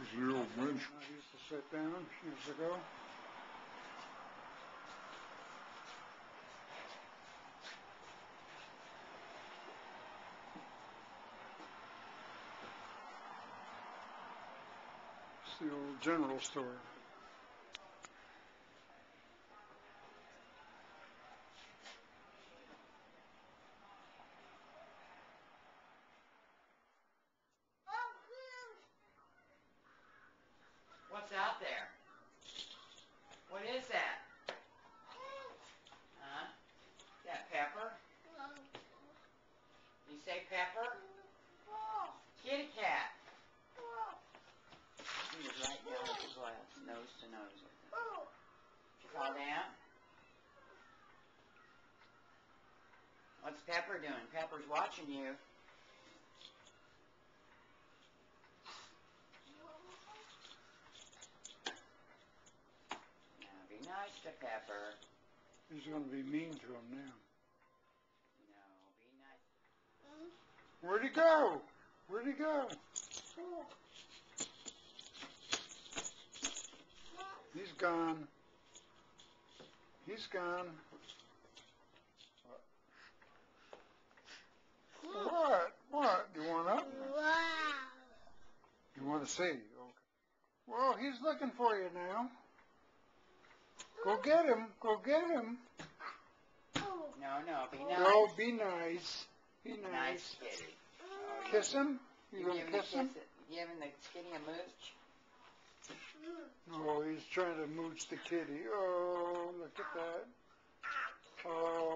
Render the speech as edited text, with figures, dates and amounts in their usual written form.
There's the old bench. I used to sit down years ago. It's the old general store. What's out there? What is that? Huh? That pepper? You say pepper? Kitty cat. He was right down at the glass, nose to nose with him. Did you fall down? What's Pepper doing? Pepper's watching you. Now be nice to Pepper. He's going to be mean to him now. No, be nice. Where'd he go? Where'd he go? He's gone. He's gone. What? What? You want up? Wow. You want to see? Okay. Well, he's looking for you now. Go get him. Go get him. No, be nice. No, be nice. Be nice. Nice kitty. Oh, Kiss him? You going to giving kiss him? You giving the kitty a mooch? Oh, he's trying to mooch the kitty. Oh, look at that. Oh.